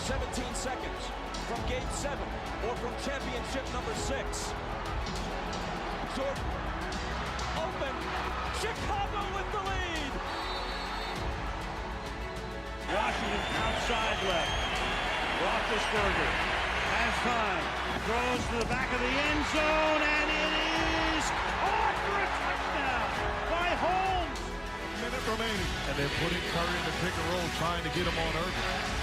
17 seconds from Game 7 or from championship number 6. Jordan, open, Chicago with the lead. Washington outside left. Roethlisberger has time. Throws to the back of the end zone, and it is caught for a touchdown by Holmes. Minute remaining. And then putting Curry in the pick and roll, trying to get him on Irving.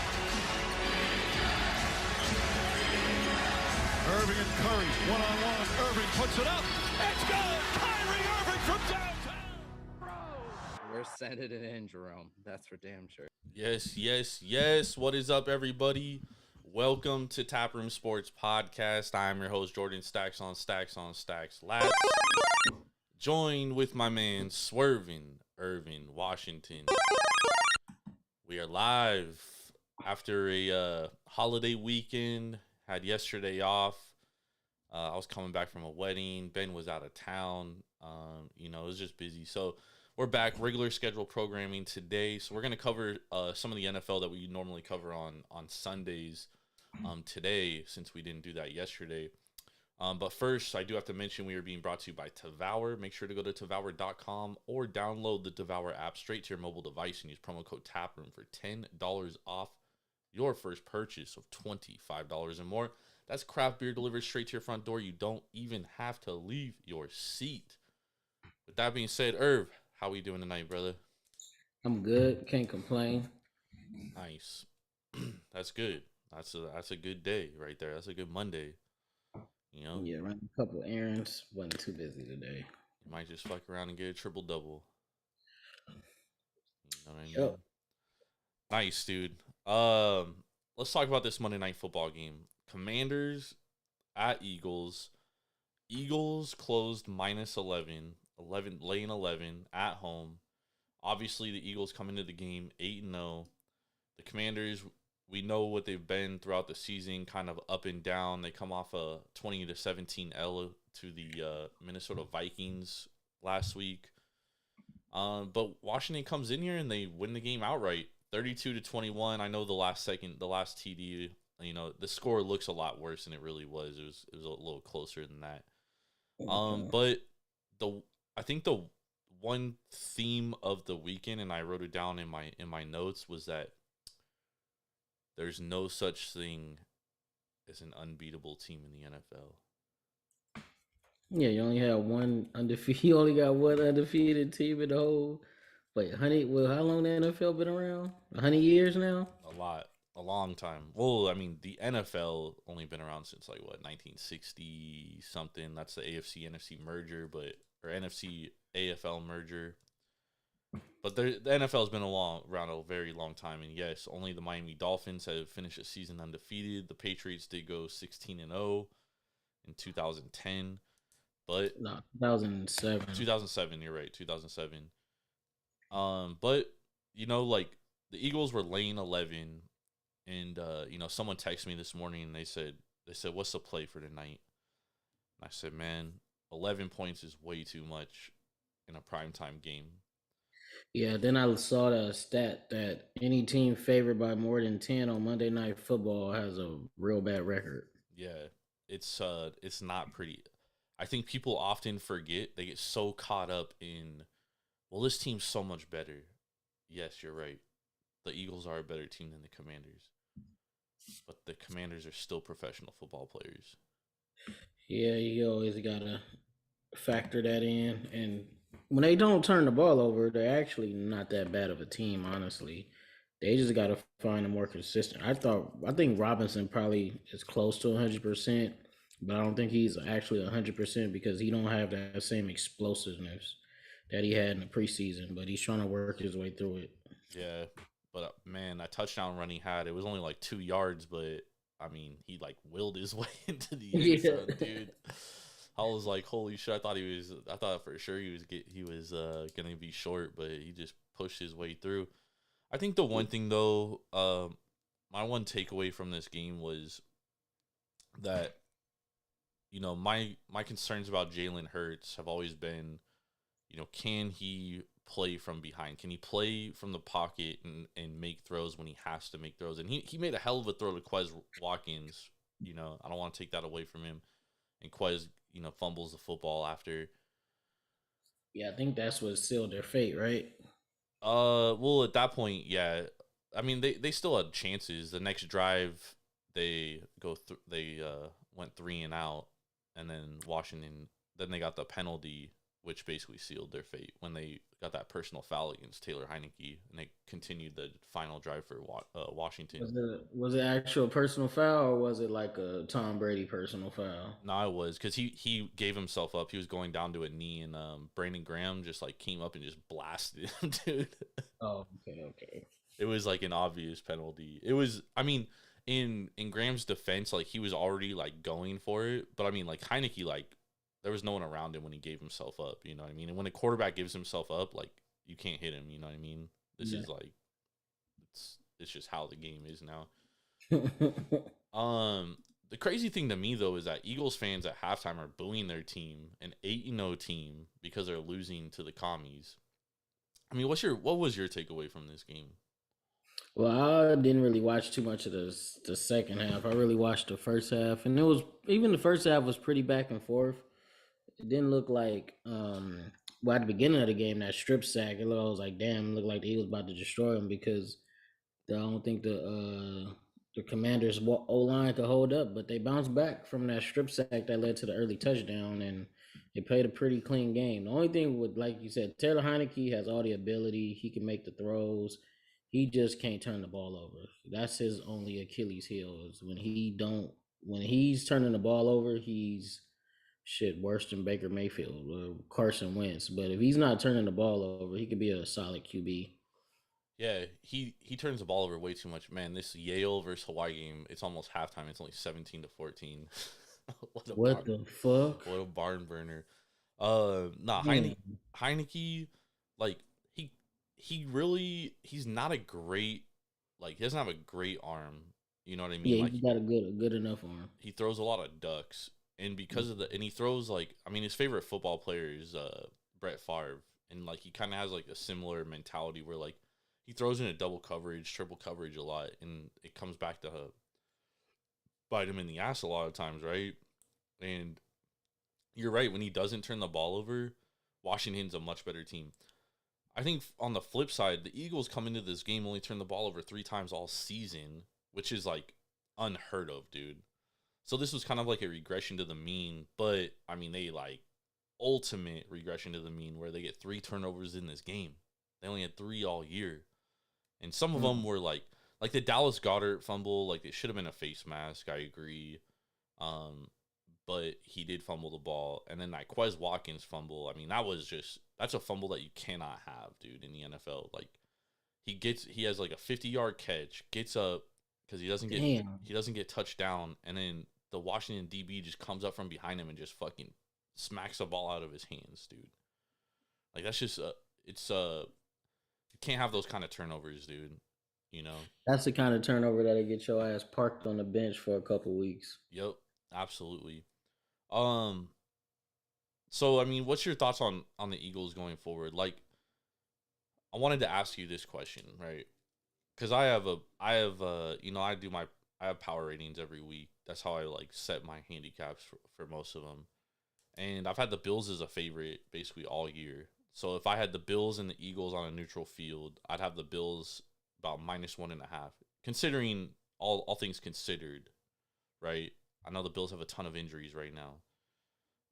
Irving and Curry, one-on-one. Irving puts it up. It's good! Kyrie Irving from downtown. We're sending it in, Jerome. That's for damn sure. Yes. What is up, everybody? Welcome to Taproom Sports Podcast. I'm your host, Jordan Stacks on Stacks Lats. Joined with my man, Swervin' Irvin Washington. We are live after a holiday weekend. Had yesterday off. I was coming back from a wedding. Ben was out of town. It was just busy. So we're back, regular schedule programming today. So we're going to cover some of the NFL that we normally cover on Sundays today, since we didn't do that yesterday. But first, I do have to mention we are being brought to you by Devour. Make sure to go to Devour.com or download the Devour app straight to your mobile device and use promo code TAPROOM for $10 off your first purchase of $25 or more. That's craft beer delivered straight to your front door. You don't even have to leave your seat. With that being said, Irv, how we doing tonight, brother? I'm good. Can't complain. Nice. That's good. That's a good day right there. That's a good Monday. Yeah, ran a couple errands. Wasn't too busy today. You might just fuck around and get a triple-double. You know what I mean? Yep. Nice, dude. Let's talk about this Monday Night Football game. Commanders at Eagles. Eagles closed minus 11, laying 11 at home. Obviously, the Eagles come into the game 8-0. The Commanders, we know what they've been throughout the season, kind of up and down. They come off a 20-17 L to the Minnesota Vikings last week. But Washington comes in here and they win the game outright, 32-21. I know the last TD, the score looks a lot worse than it really was. It was a little closer than that. But I think the one theme of the weekend, and I wrote it down in my notes, was that there's no such thing as an unbeatable team in the NFL. Yeah, you only have one undefeated. You only got one undefeated team in the whole. Wait, how long the NFL been around? 100 years now? A long time. Well, I mean, the NFL only been around since 1960 something. That's the AFC NFC merger, or NFC AFL merger. But the NFL has been around a very long time, and yes, only the Miami Dolphins have finished a season undefeated. The Patriots did go 16-0 in 2010, but no, 2007. 2007, you're right, 2007. But the Eagles were laying 11, and someone texted me this morning and they said, "What's the play for tonight?" And I said, "Man, 11 points is way too much in a primetime game." Yeah, then I saw the stat that any team favored by more than 10 on Monday Night Football has a real bad record. Yeah, it's not pretty. I think people often forget. They get so caught up in, well, this team's so much better. Yes, you're right. The Eagles are a better team than the Commanders. But the Commanders are still professional football players. Yeah, you always got to factor that in. And when they don't turn the ball over, they're actually not that bad of a team, honestly. They just got to find a more consistent. I think Robinson probably is close to 100%, but I don't think he's actually 100% because he don't have that same explosiveness that he had in the preseason, but he's trying to work his way through it. Yeah, but man, that touchdown run he had, it was only 2 yards, but I mean, he willed his way into the end zone, dude. I was like, holy shit! I thought for sure he was gonna be short, but he just pushed his way through. I think the one thing though, my one takeaway from this game was that, my concerns about Jalen Hurts have always been, can he play from behind? Can he play from the pocket and make throws when he has to make throws? And he made a hell of a throw to Quez Watkins. I don't want to take that away from him. And Quez, fumbles the football after. Yeah, I think that's what sealed their fate, right? Well, at that point, yeah. I mean, they still had chances. The next drive, they went 3 and out, and then Washington. Then they got the penalty, which basically sealed their fate when they got that personal foul against Taylor Heineke, and they continued the final drive for Washington. Was it actual personal foul, or was it like a Tom Brady personal foul? No, it was because he gave himself up. He was going down to a knee, and Brandon Graham just came up and just blasted him, dude. Oh, okay. It was like an obvious penalty. It was, I mean, in Graham's defense, he was already going for it, but I mean, Heineke, there was no one around him when he gave himself up. You know what I mean? And when a quarterback gives himself up, you can't hit him. You know what I mean? This is it's just how the game is now. The crazy thing to me though is that Eagles fans at halftime are booing their team, an 8-0 team, because they're losing to the commies. I mean, what was your takeaway from this game? Well, I didn't really watch too much of the second half. I really watched the first half, and even the first half was pretty back and forth. It didn't look like at the beginning of the game, that strip sack, I was like, damn, it looked like the Eagles about to destroy them, because I don't think the Commanders' O-line could hold up, but they bounced back from that strip sack that led to the early touchdown, and they played a pretty clean game. The only thing with, like you said, Taylor Heineke has all the ability. He can make the throws. He just can't turn the ball over. That's his only Achilles heel, is when he's turning the ball over, he's worse than Baker Mayfield or Carson Wentz. But if he's not turning the ball over, he could be a solid QB. Yeah, he turns the ball over way too much. Man, this Yale versus Hawaii game, it's almost halftime. It's only 17-14. What the fuck? What a barn burner. Heineke, he's not a great, he doesn't have a great arm. You know what I mean? Yeah, he's got a good enough arm. He throws a lot of ducks, and because of and he throws his favorite football player is Brett Favre, and he kind of has a similar mentality where he throws in a double coverage, triple coverage a lot, and it comes back to bite him in the ass a lot of times, right? And you're right, when he doesn't turn the ball over, Washington's a much better team. I think on the flip side, the Eagles come into this game only turn the ball over 3 times all season, which is unheard of, dude. So this was kind of a regression to the mean, but I mean, they ultimate regression to the mean where they get 3 turnovers in this game. They only had 3 all year. And some of them were like the Dallas Goedert fumble, it should have been a face mask, I agree. But he did fumble the ball. And then that Quez Watkins fumble, I mean, that's a fumble that you cannot have, dude, in the NFL. He has a 50-yard catch, gets up because he doesn't get touched down, and then the Washington DB just comes up from behind him and just fucking smacks the ball out of his hands, dude. That's just you can't have those kind of turnovers, dude. That's the kind of turnover that'll get your ass parked on the bench for a couple weeks. Yep, absolutely. So I mean, what's your thoughts on the Eagles going forward? I wanted to ask you this question, right? Because I have power ratings every week. That's how I set my handicaps for most of them. And I've had the Bills as a favorite basically all year. So if I had the Bills and the Eagles on a neutral field, I'd have the Bills about -1.5, considering all things considered, right? I know the Bills have a ton of injuries right now.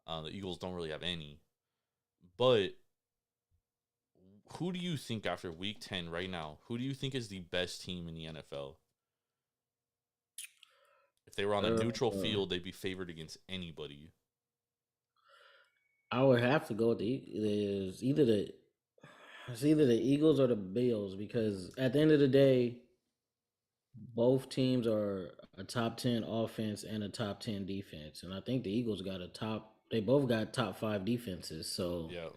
The Eagles don't really have any. But who do you think after Week 10 right now, who do you think is the best team in the NFL? If they were on a neutral field, they'd be favored against anybody. I would have to go with either the Eagles or the Bills, because at the end of the day, both teams are a top 10 offense and a top 10 defense, and I think the Eagles they both got top 5 defenses. So yeah,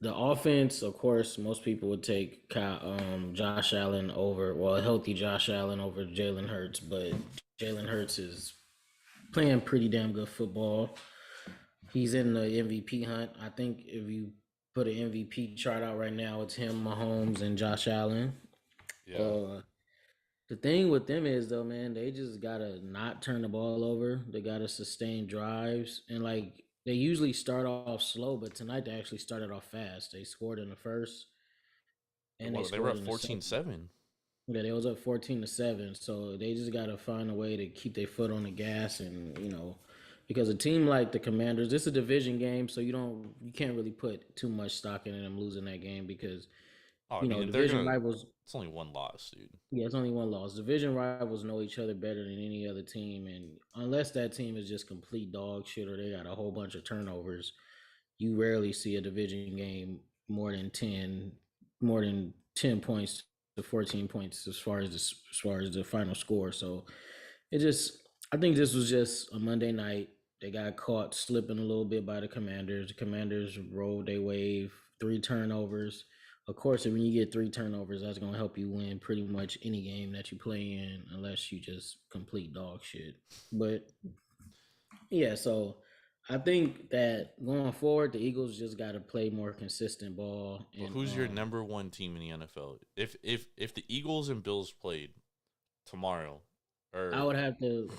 the offense, of course, most people would take Josh Allen over, healthy Josh Allen over Jalen Hurts, but Jalen Hurts is playing pretty damn good football. He's in the MVP hunt. I think if you put an MVP chart out right now, it's him, Mahomes, and Josh Allen. Yeah. The thing with them is though, man, they just gotta not turn the ball over. They gotta sustain drives, and like they usually start off slow, but tonight they actually started off fast. They scored in the first, and they They were scored up in the second. 14-7. Yeah, they was up 14-7. So they just gotta find a way to keep their foot on the gas, and because a team like the Commanders, this is a division game, so you can't really put too much stock in them losing that game because Oh, I mean, division rivals. it's only one loss, dude. Yeah, it's only one loss. Division rivals know each other better than any other team, and unless that team is just complete dog shit or they got a whole bunch of turnovers, you rarely see a division game more than 10 points to 14 points as far as the final score. So I think this was just a Monday night. They got caught slipping a little bit by the Commanders. The Commanders rolled their wave, 3 turnovers. Of course, when you get 3 turnovers, that's going to help you win pretty much any game that you play in, unless you just complete dog shit. But yeah, so I think that going forward, the Eagles just got to play more consistent ball. But And who's your number one team in the NFL? If the Eagles and Bills played tomorrow, or I would have to,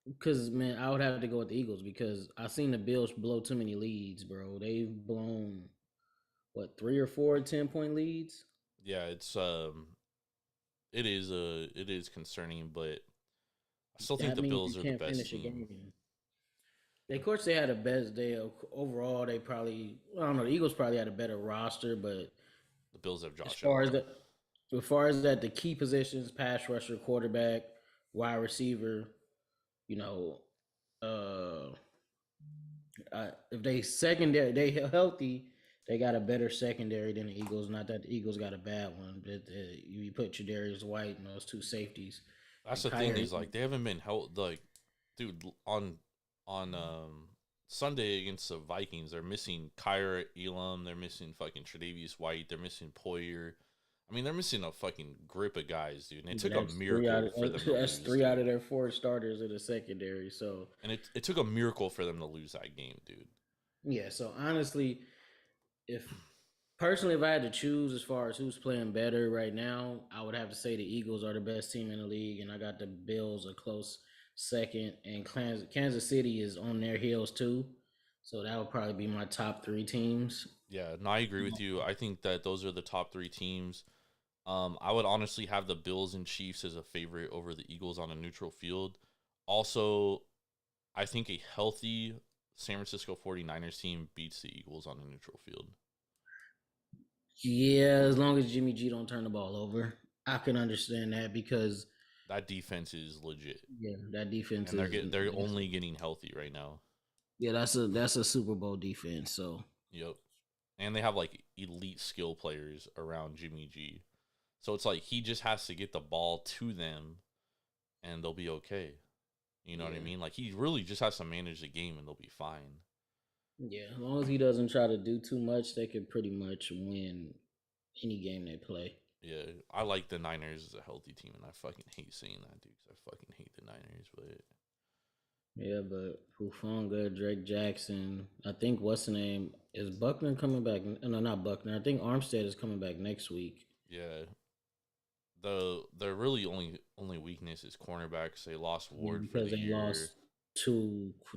because man, I would have to go with the Eagles because I seen the Bills blow too many leads, bro. They've blown what 3 or 4 10-point leads. yeah, it is concerning, but I still think That the means Bills you are the can't best finish a team. game. Of course, they had a best day overall. They probably, I don't know. The Eagles probably had a better roster, but The Bills have as Josh far as Allen. that, as far as that, the key positions: pass rusher, quarterback, wide receiver. You know, uh, if they healthy, they got a better secondary than the Eagles. Not that the Eagles got a bad one, but you put Tre'Davious White and those 2 safeties. That's And the thing Kyrie, is like they haven't been held like, dude, on Sunday against the Vikings, they're missing Kyra Elam, they're missing fucking Tre'Davious White, they're missing Poyer. I mean, they're missing a fucking grip of guys, dude. And it took a that's three out miracle of for them to that's lose. three Dude. out of their 4 starters in the secondary. So And it took a miracle for them to lose that game, dude. yeah. So honestly, if personally, if I had to choose as far as who's playing better right now, I would have to say the Eagles are the best team in the league, and I got the Bills a close second, and Kansas City is on their heels too. So that would probably be my top 3 teams. Yeah, no, I agree with you. I think that those are the top 3 teams. I would honestly have the Bills and Chiefs as a favorite over the Eagles on a neutral field. Also, I think a healthy San Francisco 49ers team beats the Eagles on a neutral field. Yeah, as long as Jimmy G don't turn the ball over, I can understand that because That defense is legit. yeah, that defense And is they're only getting healthy right now. yeah, that's a Super Bowl defense. So Yep. And they have like elite skill players around Jimmy G. So it's like he just has to get the ball to them and they'll be okay. You know what I mean? Like he really just has to manage the game and they'll be fine. yeah, as long as he doesn't try to do too much, they could pretty much win any game they play. Yeah, I like the Niners as a healthy team, and I fucking hate saying that, dude, because I fucking hate the Niners. But Yeah, but Hufanga, Drake Jackson, I think what's the name is Buckner coming back? No, not Buckner. I think Armstead is coming back next week. yeah, the really only weakness is cornerbacks. They lost Ward for Because the year.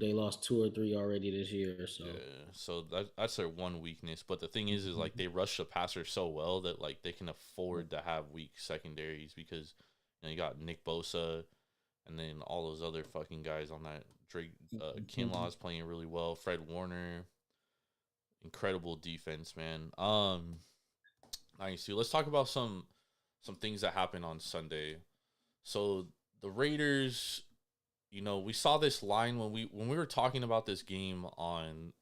they lost 2 or 3 already this year. So Yeah, so that's their one weakness. But the thing is like they rush the passer so well that like they can afford to have weak secondaries because you got Nick Bosa, and then all those other fucking guys on that. Drake Kinlaw is playing really well. Fred Warner, incredible defense, man. Nice. Dude. Let's talk about some things that happened on Sunday. So the Raiders, we saw this line when we were talking about this game on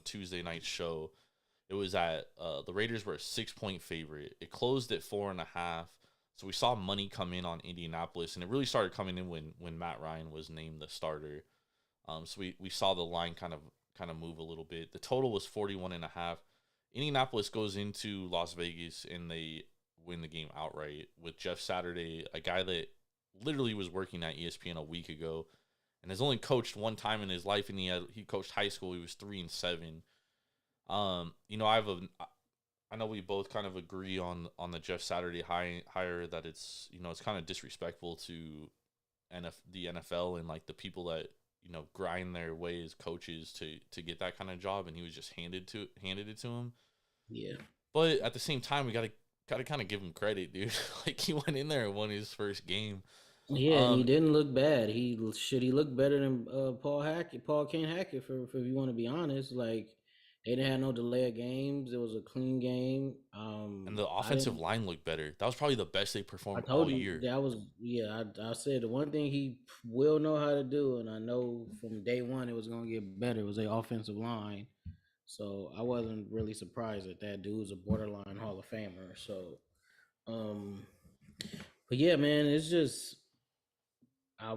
Tuesday night's show. It was at the Raiders were a 6-point favorite. It closed at 4.5. So we saw money come in on Indianapolis, and it really started coming in when Matt Ryan was named the starter. So we saw the line kind of move a little bit. The total was 41.5. Indianapolis goes into Las Vegas and they win the game outright with Jeff Saturday, a guy that literally was working at ESPN a week ago, and has only coached one time in his life, and he coached high school. He was 3-7. You know, I know we both kind of agree on the Jeff Saturday hire that it's, you know, it's kind of disrespectful to the NFL and like the people that, you know, grind their way as coaches to get that kind of job, and he was just handed it to him. Yeah. But at the same time, we gotta kind of give him credit, dude. Like he went in there and won his first game. Yeah, and he didn't look bad. He looked better than Paul Kane Hackett. For if you want to be honest, like they didn't have no delay of games. It was a clean game. And the offensive line looked better. That was probably the best they I performed told all you year. that was I said the one thing he will know how to do, and I know from day one it was gonna get better. Was the offensive line. So I wasn't really surprised that dude's a borderline Hall of Famer. So, but yeah, man, it's just I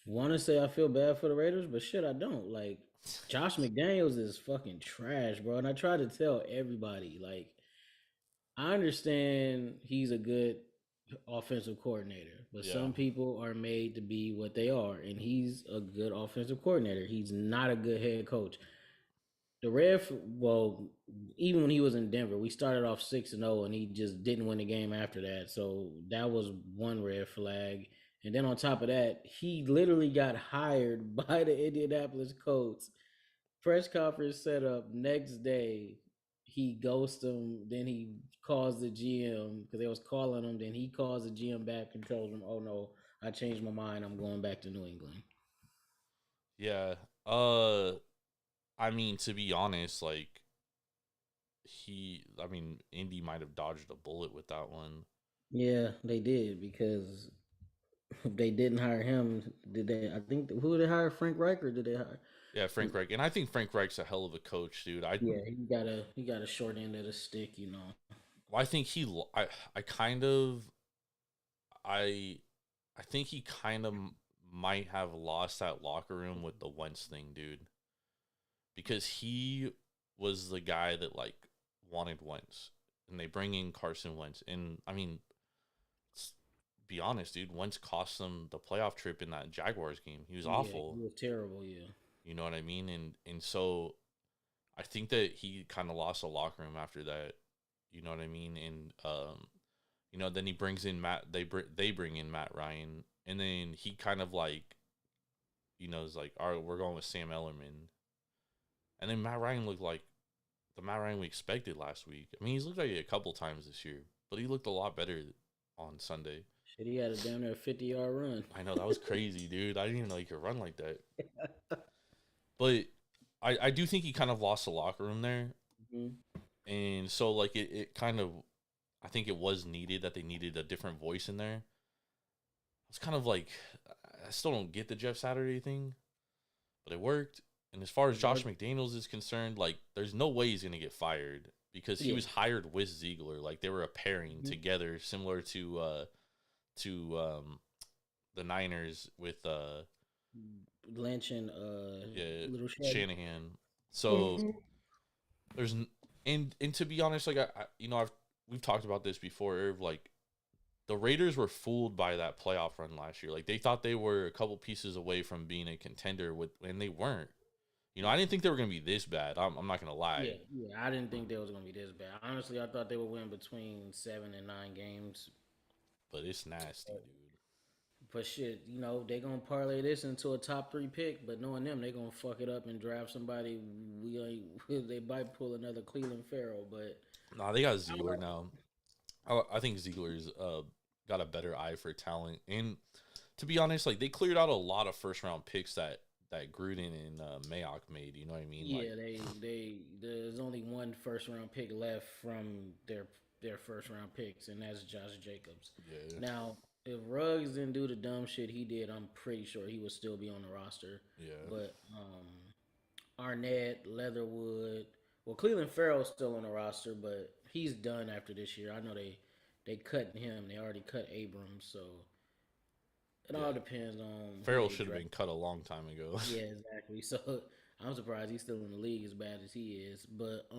want to say I feel bad for the Raiders, but shit, I don't. Like Josh McDaniels is fucking trash, bro. And I try to tell everybody, like, I understand he's a good offensive coordinator, but Yeah. some people are made to be what they are, and he's a good offensive coordinator. He's not a good head coach. Well, even when he was in Denver, we started off 6-0, and he just didn't win the game after that. So that was one red flag. And then on top of that, he literally got hired by the Indianapolis Colts. Press conference set up next day. He ghosts him. Then he calls the GM because they was calling him. Then he calls the GM back and tells him, "Oh no, I changed my mind. I'm going back to New England." Yeah. I mean, to be honest, like Indy might have dodged a bullet with that one. Yeah, they did because if they didn't hire him, did they? I think who did they hire? Frank Reich, or did they hire? Yeah, Frank Reich, and I think Frank Reich's a hell of a coach, dude. Yeah, he got a short end of the stick, you know. I think I kind of, I think he kind of might have lost that locker room with the Wentz thing, dude. Because he was the guy that like wanted Wentz, and they bring in Carson Wentz, and I mean, be honest, dude, Wentz cost them the playoff trip in that Jaguars game. He was awful. He was terrible. Yeah. You know what I mean? And so I think that he kind of lost the locker room after that. You know what I mean? And you know, then he brings in they bring in Matt Ryan, and then he kind of like, you know, is like, all right, we're going with Sam Ellerman. And then Matt Ryan looked like the Matt Ryan we expected last week. I mean, he's looked like it a couple times this year, but he looked a lot better on Sunday. Shit, he had a damn near 50-yard run. I know, that was crazy, dude. I didn't even know he could run like that. But I do think he kind of lost the locker room there. Mm-hmm. And so, like, it kind of, I think it was needed that they needed a different voice in there. It's kind of like, I still don't get the Jeff Saturday thing, but it worked. And as far as Josh McDaniels is concerned, like, there's no way he's going to get fired because he was hired with Ziegler. Like, they were a pairing together, similar to the Niners with Lynch and Little Shanahan. So there's and to be honest, like we've talked about this before, Irv, like the Raiders were fooled by that playoff run last year. Like they thought they were a couple pieces away from being a contender and they weren't. You know, I didn't think they were going to be this bad. I'm not going to lie. Yeah, I didn't think they was going to be this bad. Honestly, I thought they would win between 7 and 9 games. But it's nasty, dude. But shit, you know, they going to parlay this into a top 3 pick, but knowing them, they going to fuck it up and draft somebody. They might pull another Cleveland Farrell, but... Nah, they got Ziegler now. I think Ziegler's got a better eye for talent. And to be honest, like, they cleared out a lot of first-round picks that Gruden and Mayock made, you know what I mean? Yeah, there's only one first-round pick left from their first-round picks, and that's Josh Jacobs. Yeah. Now, if Ruggs didn't do the dumb shit he did, I'm pretty sure he would still be on the roster. Yeah. But Arnett, Leatherwood, well, Cleveland Farrell's still on the roster, but he's done after this year. I know they cut him. They already cut Abrams, so it all depends on. Farrell should have been cut a long time ago. Yeah, exactly. So I'm surprised he's still in the league as bad as he is. But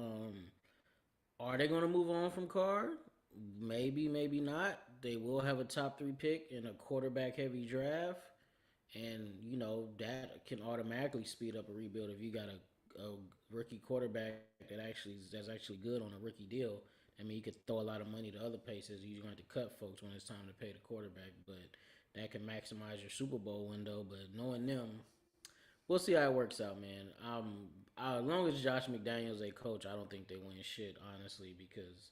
are they going to move on from Carr? Maybe, maybe not. They will have a top 3 pick in a quarterback heavy draft. and that can automatically speed up a rebuild if you got a rookie quarterback that's actually good on a rookie deal. I mean, you could throw a lot of money to other places. You're going to have to cut folks when it's time to pay the quarterback, but that can maximize your Super Bowl window. But knowing them, we'll see how it works out, man. As long as Josh McDaniels a coach, I don't think they win shit, honestly, because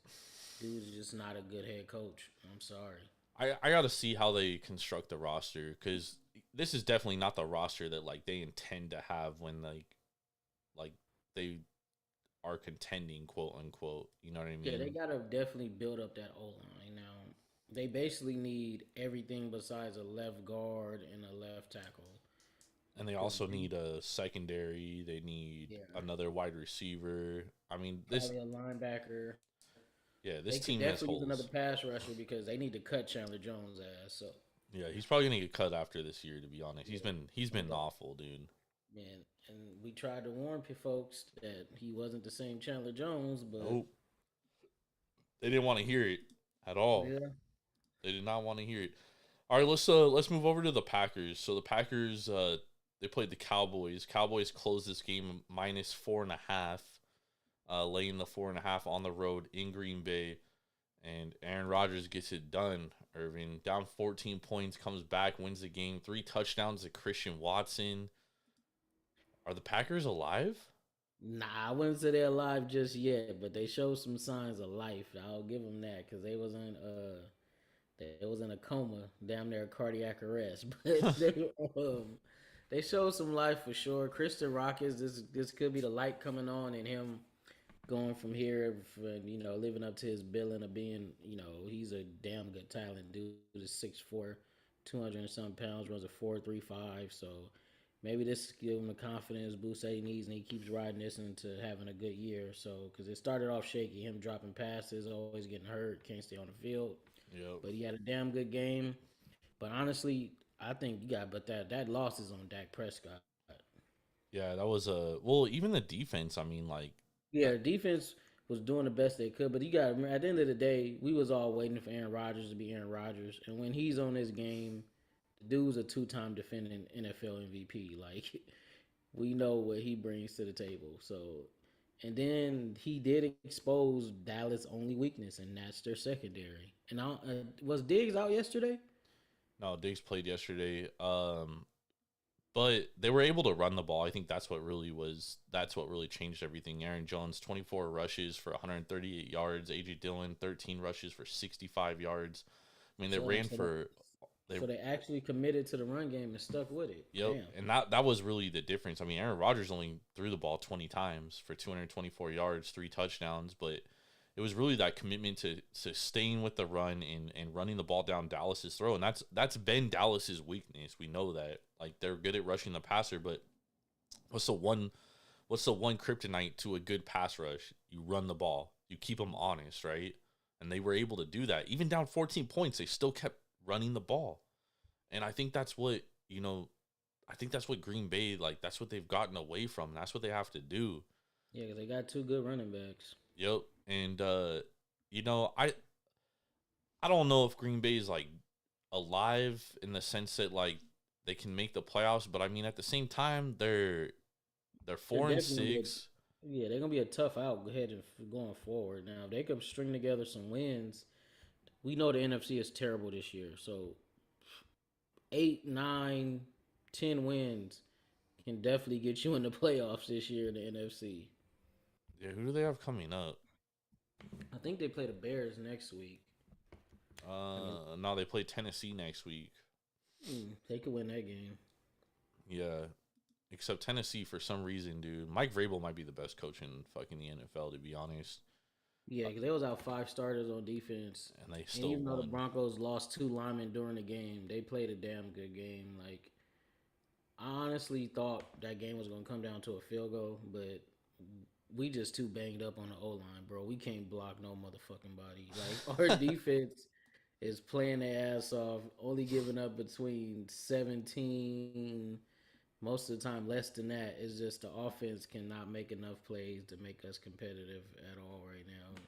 dude's just not a good head coach. I'm sorry. I got to see how they construct the roster, because this is definitely not the roster that like they intend to have when like they are contending, quote unquote. You know what I Yeah, they mean? gotta definitely build up that O line now. They basically need everything besides a left guard and a left tackle. And they 'Cause also need a secondary. They need yeah, another wide receiver. I mean, probably a linebacker. this They could team has definitely use another holes. pass rusher because they need to cut Chandler Jones' ass. So Yeah, he's probably gonna get cut after this year. To be honest, yeah, he's no been doubt. awful, dude. Man, and we tried to warn folks that he wasn't the same Chandler Jones, but Nope, they didn't want to hear it at all. yeah, They did not want to hear it. All right, let's move over to the Packers. So the Packers they played the Cowboys. Cowboys closed this game minus 4.5, laying the 4.5 on the road in Green Bay, and Aaron Rodgers gets it done. Irving down 14 points, comes back, wins the game, 3 touchdowns to Christian Watson. Are the Packers alive? nah, I wouldn't say they're alive just yet, but they showed some signs of life. I'll give them that because they was in a coma, damn near cardiac arrest, but they showed some life for sure. Christian Rockets, this could be the light coming on and him going from here, living up to his billing of being, he's a damn good talent. Dude is 6'4", 200 and some pounds, runs a 4.35. So maybe this give him the confidence boost that he needs, and he keeps riding this into having a good year. So because it started off shaky, him dropping passes, always getting hurt, can't stay on the field. Yep. But he had a damn good game. But honestly, I think but that loss is on Dak Prescott. Yeah, that was a well. Even the defense. I mean, like, Yeah, defense was doing the best they could, but you got to remember, at the end of the day, we was all waiting for Aaron Rodgers to be Aaron Rodgers, and when he's on this game, the dude's a two-time defending NFL MVP. Like we know what he brings to the table. So, and then he did expose Dallas' only weakness, and that's their secondary. And was Diggs out yesterday? no, Diggs played yesterday. But they were able to run the ball. I think that's what really changed everything. Aaron Jones, 24 rushes for 138 yards. AJ Dillon, 13 rushes for 65 yards. I mean, they So, ran so, for they so they actually committed to the run game and stuck with it. yep, Damn. and that was really the difference. I mean, Aaron Rodgers only threw the ball 20 times for 224 yards, 3 touchdowns, but it was really that commitment to staying with the run and running the ball down Dallas's throat. And that's been Dallas's weakness. We know that. Like, they're good at rushing the passer, but what's the one kryptonite to a good pass rush? You run the ball. You keep them honest, right? And they were able to do that. Even down 14 points, they still kept running the ball. And I think that's what, Green Bay, like, that's what they've gotten away from. That's what they have to do. Yeah, 'cause they got two good running backs. Yep. And I don't know if Green Bay is like alive in the sense that like they can make the playoffs, but I mean at the same time they're They're four and definitely gonna six. yeah, they're gonna be a tough out heading going forward. Now, if they could string together some wins, we know the NFC is terrible this year. So 8, 9, 10 wins can definitely get you in the playoffs this year in the NFC. Yeah, who do they have coming up? I think they play the Bears next week. I mean, No, they play Tennessee next week. they could win that game. Yeah. Except Tennessee for some reason, dude. Mike Vrabel might be the best coach in fucking the NFL, to be honest. Yeah, because they was out 5 starters on defense, And they and still even though the won. Broncos lost 2 linemen during the game, they played a damn good game. Like I honestly thought that game was gonna come down to a field goal, but we just too banged up on the O line, bro. We can't block no motherfucking body. Like our defense is playing their ass off, only giving up between 17, most of the time less than that. It's just the offense cannot make enough plays to make us competitive at all right now.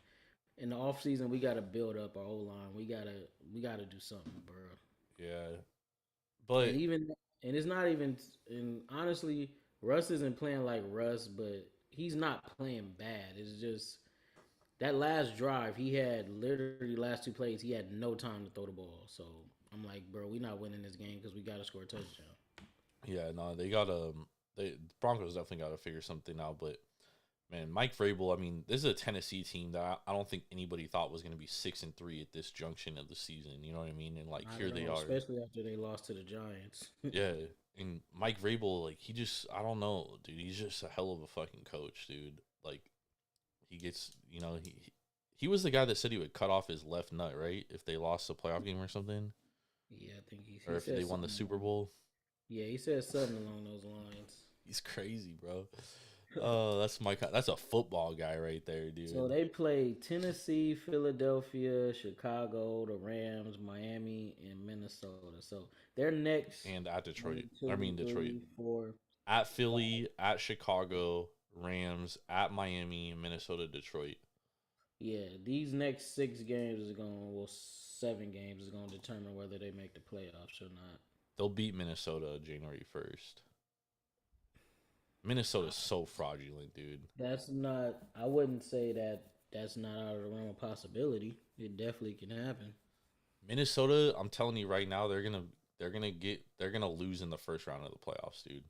In the offseason, we gotta build up our O line. We gotta do something, bro. Yeah. And But even and it's not even. And honestly, Russ isn't playing like Russ, but he's not playing bad. It's just that last drive he had literally last two plays he had no time to throw the ball. So I'm like, bro, we not winning this game because we got to score a touchdown. Yeah, no, they got the Broncos definitely got to figure something out. But man, Mike Vrabel, I mean, this is a Tennessee team that I don't think anybody thought was going to be 6-3 at this junction of the season. You know what I mean? And like, here they are, especially after they lost to the Giants. Yeah, and Mike Vrabel, like, I don't know, dude. He's just a hell of a fucking coach, dude. Like, he gets, he was the guy that said he would cut off his left nut, right? If they lost a playoff game or something. Yeah, I think or if they won the Super Bowl. Yeah, he said something along those lines. He's crazy, bro. Oh, that's a football guy right there, dude. So they played Tennessee, Philadelphia, Chicago, the Rams, Miami, and Minnesota. So they're next. And at Detroit. 1, 2, Detroit. 3, 4. At Philly, at Chicago, Rams, at Miami, Minnesota, Detroit. Yeah, these next 6 games is going 7 games is going to determine whether they make the playoffs or not. They'll beat Minnesota January 1st. Minnesota's so fraudulent, dude. That's not. I wouldn't say that's not out of the realm of possibility. It definitely can happen. Minnesota, I'm telling you right now, they're gonna lose in the first round of the playoffs, dude.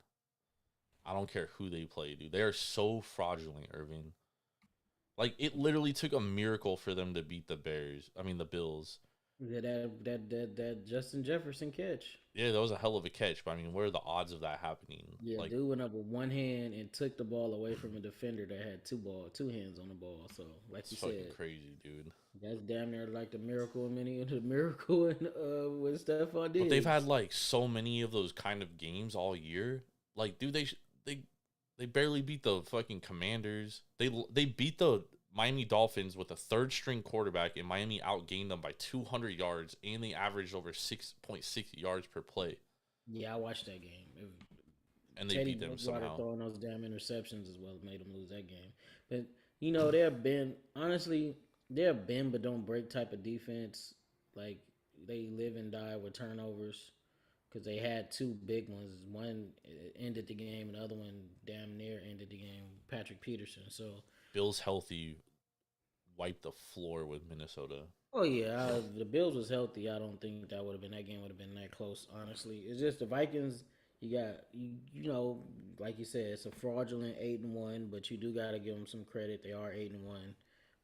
I don't care who they play, dude. They are so fraudulent, Irving. Like, it literally took a miracle for them to beat the Bills. Yeah, that Justin Jefferson catch. Yeah, that was a hell of a catch. But I mean, what are the odds of that happening? Yeah, like, dude went up with one hand and took the ball away from a defender that had two hands on the ball. So, like you said, crazy, dude. That's damn near like the miracle in with Stephon Diggs. But they've had like so many of those kind of games all year. Like, dude, they barely beat the fucking Commanders. They beat the Miami Dolphins with a third string quarterback, and Miami outgained them by 200 yards, and they averaged over 6.6 yards per play. Yeah, I watched that game. And they beat them somehow. Throwing those damn interceptions as well made them lose that game. But there have been but don't break type of defense. Like, they live and die with turnovers because they had 2 big ones. One ended the game, and the other one damn near ended the game. Patrick Peterson. So Bills healthy wiped the floor with Minnesota. Oh yeah, the Bills was healthy. I don't think that game would have been that close. Honestly, it's just the Vikings. You got like you said, it's a fraudulent 8-1, but you do got to give them some credit. They are 8-1.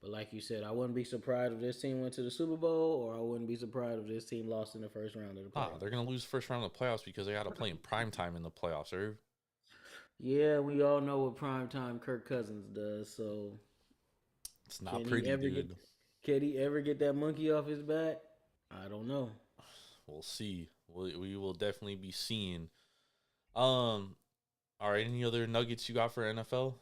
But like you said, I wouldn't be surprised if this team went to the Super Bowl, or I wouldn't be surprised if this team lost in the first round of the playoffs. They're gonna lose first round of the playoffs because they got to play in prime time in the playoffs, Irv. Yeah, we all know what primetime Kirk Cousins does, so it's not pretty, dude. Can he ever get that monkey off his back? I don't know. We'll see. We will definitely be seeing. All right, any other nuggets you got for NFL?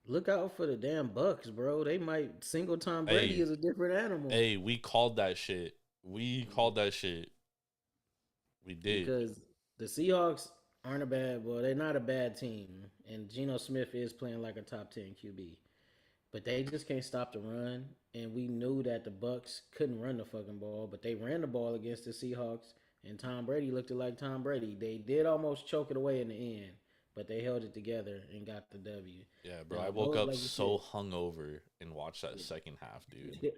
Look out for the damn Bucks, bro. They might single Tom Brady is a different animal. Hey, we called that shit. We did. Because the Seahawks aren't they're not a bad team. And Geno Smith is playing like a top 10 QB. But they just can't stop the run. And we knew that the Bucks couldn't run the fucking ball, but they ran the ball against the Seahawks, and Tom Brady looked like Tom Brady. They did almost choke it away in the end, but they held it together and got the W. Yeah, bro. I woke up so hungover and watched that second half, dude.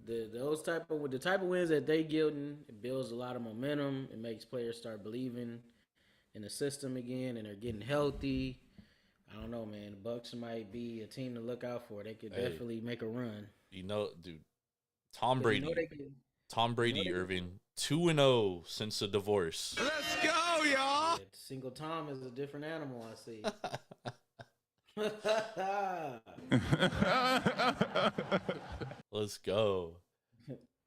The type of wins that they getting, it builds a lot of momentum. It makes players start believing in the system again, and they're getting healthy. I don't know, man. The Bucks might be a team to look out for. They could definitely make a run. Dude, Tom Brady, Irving, 2-0 since the divorce. Let's go, y'all. Yeah, single Tom is a different animal, I see. Let's go.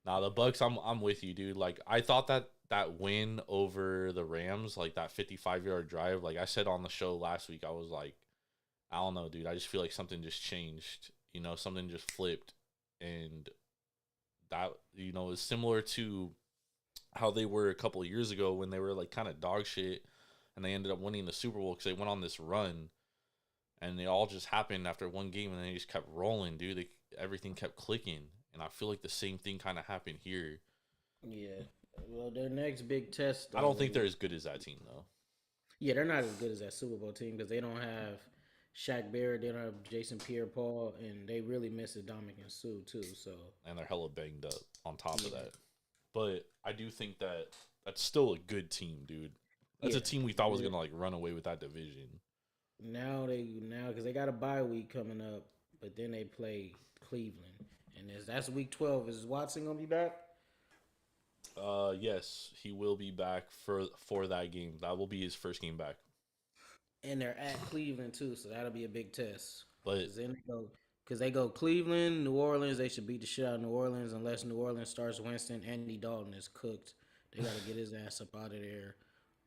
Nah, the Bucks, I'm with you, dude. Like, I thought that win over the Rams, like that 55-yard drive, like I said on the show last week, I was like, I don't know, dude. I just feel like something just changed. Something just flipped. And that, is similar to how they were a couple of years ago when they were like kind of dog shit and they ended up winning the Super Bowl because they went on this run and they all just happened after one game and they just kept rolling, dude. Everything kept clicking. And I feel like the same thing kind of happened here. Yeah. Well, their next big test. I don't think they're as good as that team though. Yeah, they're not as good as that Super Bowl team because they don't have Shaq Barrett, they don't have Jason Pierre-Paul, and they really miss Dominican Sue too. So And they're hella banged up on top of that. But I do think that that's still a good team, dude. That's a team we thought was gonna like run away with that division. now because they got a bye week coming up, but then they play Cleveland, and that's week 12. Is Watson gonna be back? Yes, he will be back for that game. That will be his first game back. And they're at Cleveland too, so that'll be a big test. But Because they go Cleveland, New Orleans. They should beat the shit out of New Orleans unless New Orleans starts Winston. Andy Dalton is cooked. They got to get his ass up out of there.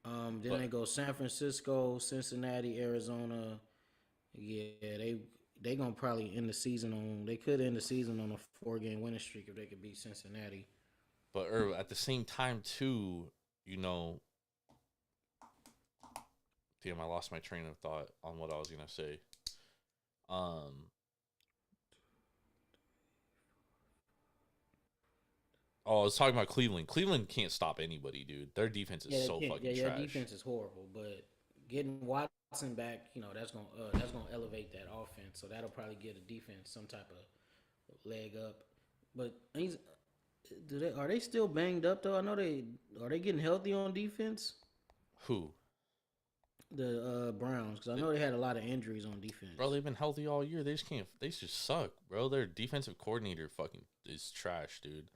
Then they go San Francisco, Cincinnati, Arizona. Yeah, they gonna probably end the season on. They could end the season on a 4-game winning streak if they could beat Cincinnati. But at the same time too, damn, I lost my train of thought on what I was gonna say. I was talking about Cleveland. Cleveland can't stop anybody, dude. Their defense is so fucking trash. Their defense is horrible, but getting Watson back, that's gonna elevate that offense. So that'll probably give the defense some type of leg up. But are they still banged up though? I know are they getting healthy on defense? Who? The Browns, because I know they had a lot of injuries on defense. Bro, they've been healthy all year. They just can't. They just suck, bro. Their defensive coordinator fucking is trash, dude.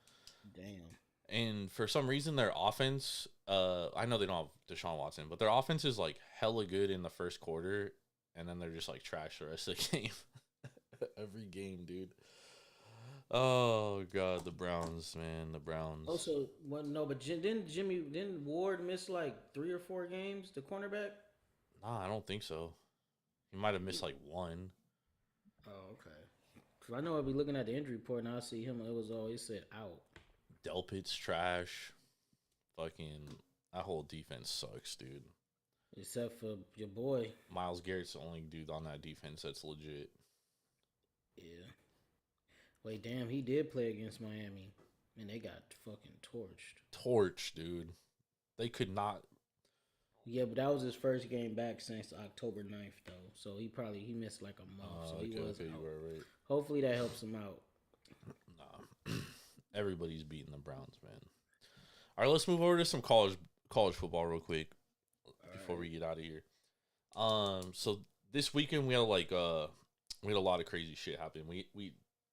Damn. And for some reason, their offense, I know they don't have Deshaun Watson, but their offense is like hella good in the first quarter, and then they're just like trash the rest of the game. Every game, dude. Oh god, the Browns, man, the Browns. Also, but didn't Ward miss like 3 or 4 games? The cornerback. Nah, I don't think so. He might have missed like 1. Oh, okay. Cause I know I'll be looking at the injury report and I see him. It was always said out. Delpit's trash. Fucking that whole defense sucks, dude. Except for your boy. Myles Garrett's the only dude on that defense that's legit. Yeah. Wait, damn, he did play against Miami, and they got fucking torched. Dude. They could not. Yeah, but that was his first game back since October 9th, though. So he missed like a month. So he was out. You were right. Hopefully that helps him out. Nah. Everybody's beating the Browns, man. All right, let's move over to some college football real quick before we get out of here. So this weekend we had a lot of crazy shit happen.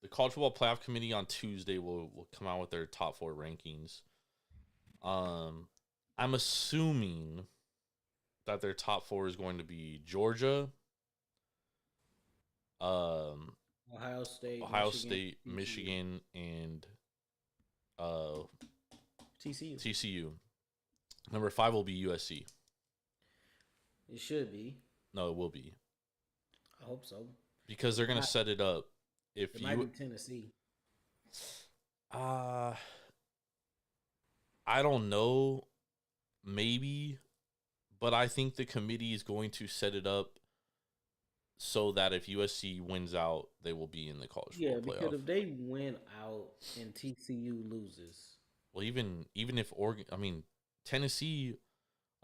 The college football playoff committee on Tuesday will come out with their top 4 rankings. I'm assuming that their top 4 is going to be Georgia, Ohio State, Michigan, and TCU. Number 5 will be USC. It should be. No, it will be. I hope so. Because they're gonna set it up. It might be Tennessee. I don't know. Maybe. But I think the committee is going to set it up so that if USC wins out, they will be in the college football playoff. Yeah, because if they win out and TCU loses. Well, even if Tennessee,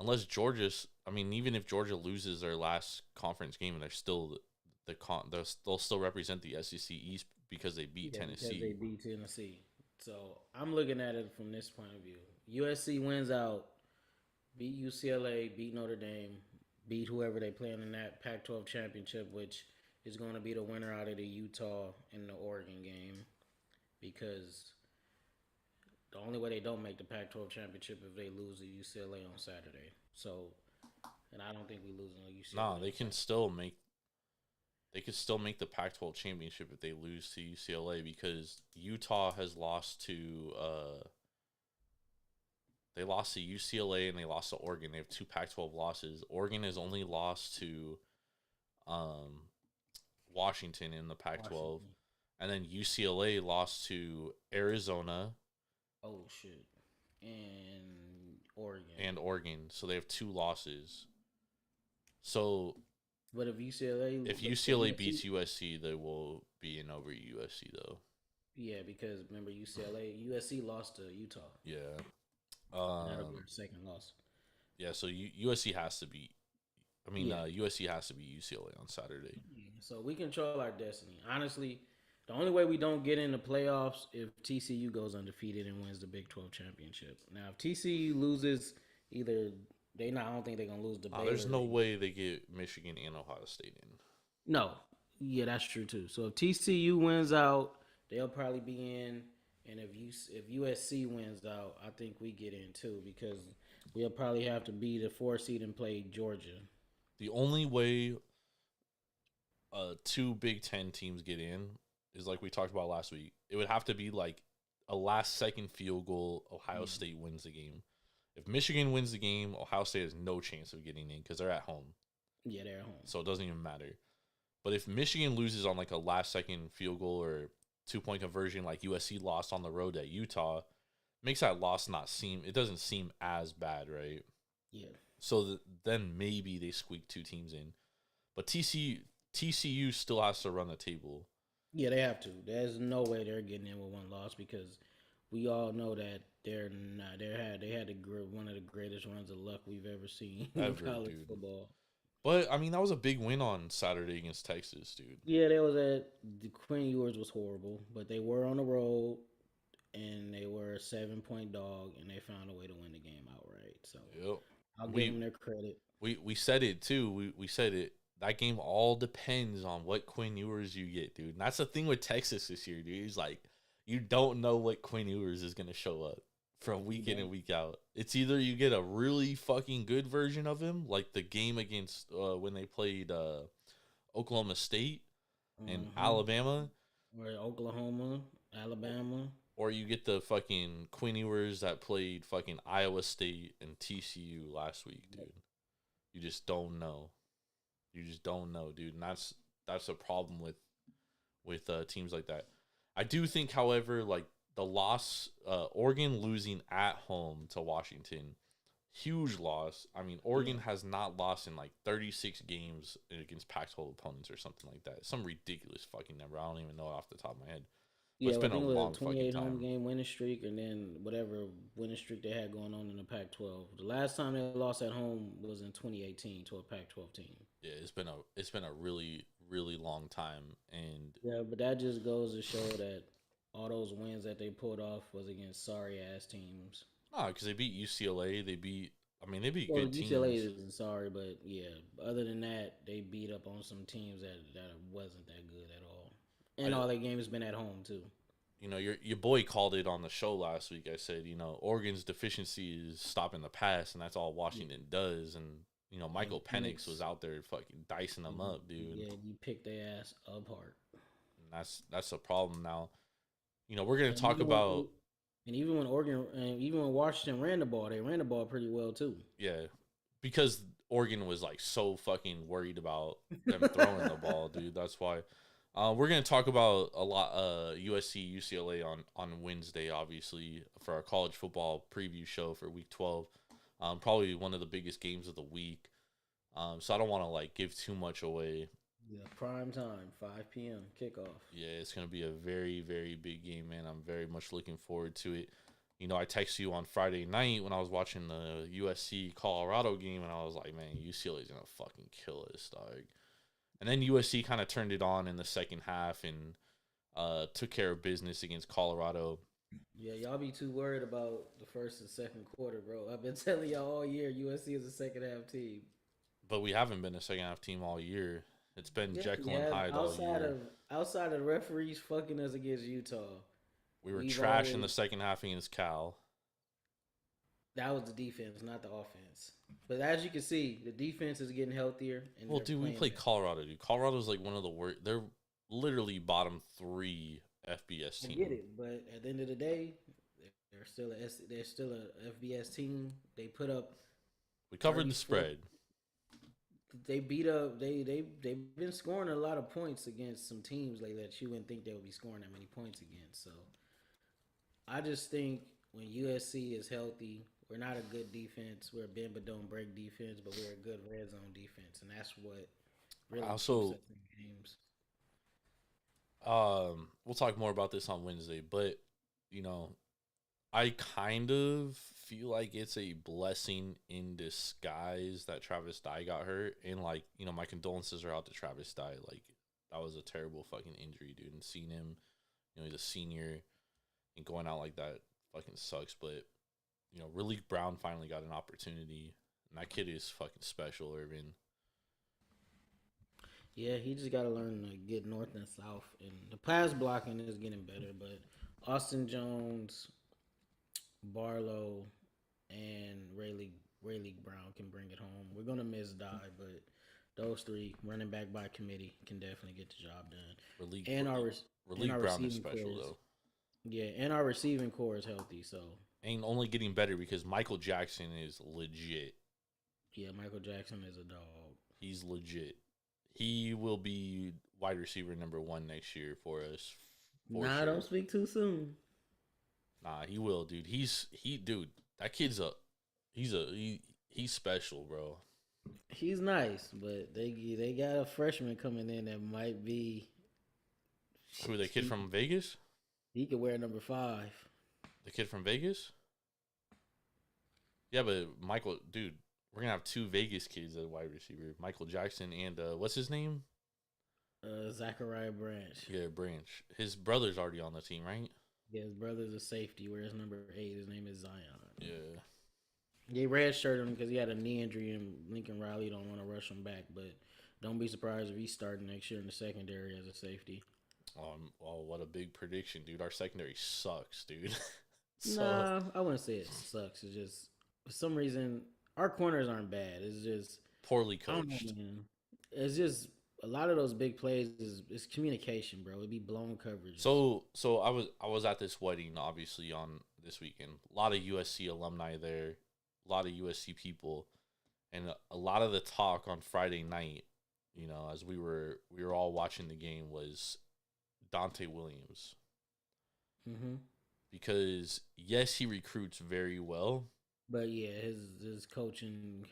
unless even if Georgia loses their last conference game, they're still they'll still represent the SEC East because they beat Tennessee. Because they beat Tennessee. So I'm looking at it from this point of view. USC wins out, beat UCLA, beat Notre Dame, beat whoever they play in that Pac-12 championship, which is going to be the winner out of the Utah and the Oregon game, because the only way they don't make the Pac-12 championship if they lose to UCLA on Saturday. So, and I don't think we lose on UCLA. No, they can still make. They could still make the Pac-12 championship if they lose to UCLA, because Utah has lost to. They lost to UCLA and they lost to Oregon. They have 2 Pac-12 losses. Oregon has only lost to Washington in the Pac-12. And then UCLA lost to Arizona. Oh, shit. And Oregon. So they have 2 losses. So... But if UCLA beats USC, they will be in over USC, though. Yeah, because remember USC lost to Utah. Yeah. That'll be our second loss. Yeah, so USC has to beat. Yeah. USC has to beat UCLA on Saturday. So we control our destiny. Honestly, the only way we don't get in the playoffs if TCU goes undefeated and wins the Big 12 championship. Now, if TCU loses, either I don't think they're gonna lose the Baylor. There's no way they get Michigan and Ohio State in. No, yeah, that's true too. So if TCU wins out, they'll probably be in, and if USC wins out, I think we get in too because we'll probably have to be the 4 seed and play Georgia. The only way two Big Ten teams get in is like we talked about last week. It would have to be like a last-second field goal. Ohio State wins the game. If Michigan wins the game, Ohio State has no chance of getting in because they're at home. Yeah, they're at home. So it doesn't even matter. But if Michigan loses on like a last-second field goal or 2-point conversion like USC lost on the road at Utah, makes that loss it doesn't seem as bad, right? Yeah. So then maybe they squeak 2 teams in. But TCU still has to run the table. Yeah, they have to. There's no way they're getting in with 1 loss because we all know that they're not. They had one of the greatest runs of luck we've ever seen in college football. But I mean, that was a big win on Saturday against Texas, dude. Yeah, there was the Quinn Ewers was horrible, but they were on the road and they were a 7-point dog, and they found a way to win the game outright. So yep. I'll give them their credit. We said it too. We said it. That game all depends on what Quinn Ewers you get, dude. And that's the thing with Texas this year, dude. It's like you don't know what Quinn Ewers is gonna show up from week in and week out. It's either you get a really fucking good version of him, like the game against when they played Oklahoma State and Alabama, or Oklahoma, Alabama, or you get the fucking Quinn Ewers that played fucking Iowa State and TCU last week, dude. You just don't know. You just don't know, dude. And that's a problem with teams like that. I do think, however, like the loss, Oregon losing at home to Washington, huge loss. I mean, Oregon has not lost in like 36 games against Pac-12 opponents or something like that. Some ridiculous fucking number. I don't even know off the top of my head. But it's been a long fucking time. home game winning streak, and then whatever winning streak they had going on in the Pac-12. The last time they lost at home was in 2018 to a Pac-12 team. Yeah, it's been a really, really long time, and yeah, but that just goes to show that all those wins that they pulled off was against sorry ass teams. Nah, because they beat UCLA. They beat good teams. UCLA isn't sorry, but yeah, other than that, they beat up on some teams that wasn't that good at all. And all their games been at home too. You know, your boy called it on the show last week. I said, you know, Oregon's deficiency is stopping the pass, and that's all Washington does. And you know, Michael Penix was out there fucking dicing them up, dude. Yeah, you picked their ass apart. And that's a problem now. You know, we're gonna talk about. And even when Washington ran the ball, they ran the ball pretty well too. Yeah, because Oregon was like so fucking worried about them throwing the ball, dude. That's why. We're going to talk about a lot USC, UCLA on Wednesday, obviously, for our college football preview show for Week 12. Probably one of the biggest games of the week. So I don't want to, like, give too much away. Yeah, prime time, 5 p.m. kickoff. Yeah, it's going to be a very, very big game, man. I'm very much looking forward to it. You know, I texted you on Friday night when I was watching the USC-Colorado game, and I was like, man, UCLA is going to fucking kill us, dog. And then USC kind of turned it on in the second half and took care of business against Colorado. Yeah, y'all be too worried about the first and second quarter, bro. I've been telling y'all all year USC is a second half team. But we haven't been a second half team all year. It's been Jekyll and Hyde all year. Outside of the referees fucking us against Utah. We were trash in the second half against Cal. That was the defense, not the offense. But as you can see, the defense is getting healthier. And well, dude, we played Colorado, dude. Colorado's like one of the worst. They're literally bottom 3 FBS team. I get it, but at the end of the day, they're still a FBS team. They put up. We covered the spread. They beat up. They've been scoring a lot of points against some teams like that. You wouldn't think they would be scoring that many points against. So, I just think when USC is healthy. We're not a good defense. We're a bend but don't break defense, but we're a good red zone defense, and that's what really keeps us in games. We'll talk more about this on Wednesday, but you know, I kind of feel like it's a blessing in disguise that Travis Dye got hurt. And, like, you know, my condolences are out to Travis Dye. Like, that was a terrible fucking injury, dude. And seeing him, you know, he's a senior and going out like that fucking sucks. But, you know, Relief Brown finally got an opportunity. And that kid is fucking special, Irvin. Yeah, he just got to learn to get north and south. And the pass blocking is getting better, but Austin Jones, Barlow, and Rayleigh Brown can bring it home. We're going to miss Dye, but those three, running back by committee, can definitely get the job done. Relief Brown is special, though. Yeah, and our receiving core is healthy, so. And only getting better because Michael Jackson is legit. Yeah, Michael Jackson is a dog. He's legit. He will be wide receiver number 1 next year for us. Nah, don't speak too soon. Nah, he will, dude. Dude, that kid's he's special, bro. He's nice, but they got a freshman coming in that might be. Who, the kid from Vegas? He could wear number 5. The kid from Vegas? Yeah, but Michael, dude, we're gonna have 2 Vegas kids at wide receiver. Michael Jackson and what's his name? Zachariah Branch. Yeah, Branch. His brother's already on the team, right? Yeah, his brother's a safety. Whereas number 8, his name is Zion. Yeah. They redshirted him because he had a knee injury, and Lincoln Riley don't want to rush him back. But don't be surprised if he's starting next year in the secondary as a safety. Oh, what a big prediction, dude. Our secondary sucks, dude. Nah, I wouldn't say it sucks. It's just, for some reason, our corners aren't bad. It's just poorly I don't know, coached. man. It's just a lot of those big plays is communication, bro. It'd be blown coverage. So I was at this wedding, obviously, on this weekend. A lot of USC alumni there, a lot of USC people, and a lot of the talk on Friday night, you know, as we were all watching the game, was Dante Williams. Mm-hmm. Because yes, he recruits very well. But yeah, his coaching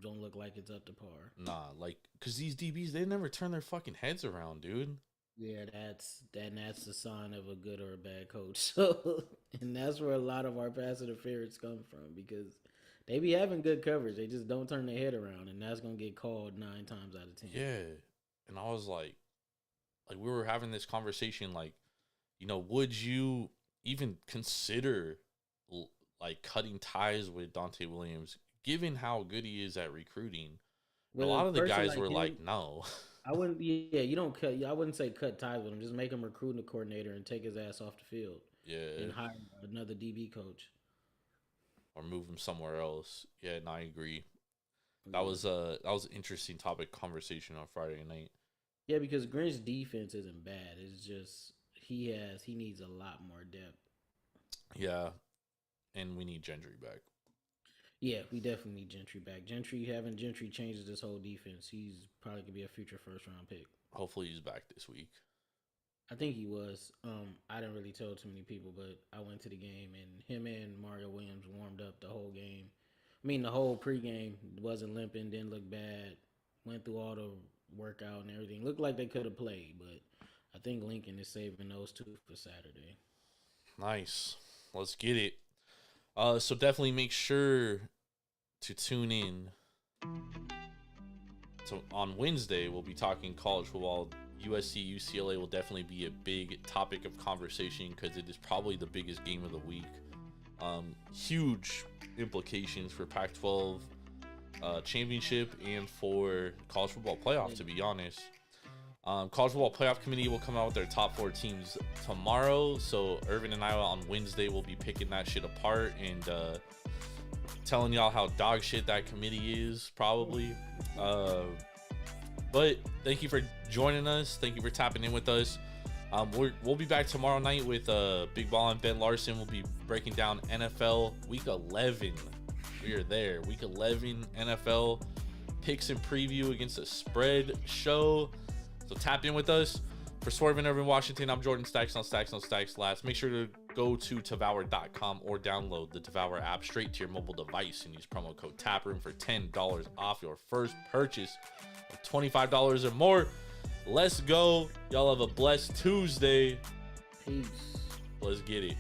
don't look like it's up to par. Nah, like, cause these DBs, they never turn their fucking heads around, dude. Yeah, that's the sign of a good or a bad coach. So, and that's where a lot of our pass interference come from, because they be having good coverage, they just don't turn their head around, and that's gonna get called 9 times out of 10. Yeah, and I was like we were having this conversation, like, you know, would you even consider like cutting ties with Dante Williams, given how good he is at recruiting? With a lot of the guys like were him, like, no. I wouldn't. Yeah, you don't cut. I wouldn't say cut ties with him. Just make him recruiting coordinator and take his ass off the field. Yeah, and hire another DB coach or move him somewhere else. Yeah, and I agree. That was an interesting topic conversation on Friday night. Yeah, because Grinch's defense isn't bad. It's just he needs a lot more depth. Yeah, and we need Gentry back. Yeah, we definitely need Gentry back. Having Gentry changes this whole defense. He's probably gonna be a future first-round pick. Hopefully, he's back this week. I think he was. I didn't really tell too many people, but I went to the game, and him and Mario Williams warmed up the whole game. I mean, the whole pregame. Wasn't limping, didn't look bad. Went through all the workout and everything. Looked like they could have played, but I think Lincoln is saving those 2 for Saturday. Nice. Let's get it. So definitely make sure to tune in. So on Wednesday, we'll be talking college football. USC, UCLA will definitely be a big topic of conversation because it is probably the biggest game of the week. Huge implications for Pac-12 championship and for college football playoff, to be honest. College football playoff committee will come out with their top 4 teams tomorrow. So Irvin and I on Wednesday will be picking that shit apart and telling y'all how dog shit that committee is, probably. But thank you for joining us. Thank you for tapping in with us. We'll be back tomorrow night with Big Ball and Ben Larson. We'll be breaking down NFL Week 11. We are there. Week 11 NFL picks and preview against the spread show. So tap in with us. For Swerving Irvin Washington, I'm Jordan Stacks on Stacks on Stacks Last. Make sure to go to Devour.com or download the Devour app straight to your mobile device and use promo code TAPROOM for $10 off your first purchase of $25 or more. Let's go. Y'all have a blessed Tuesday. Peace. Let's get it.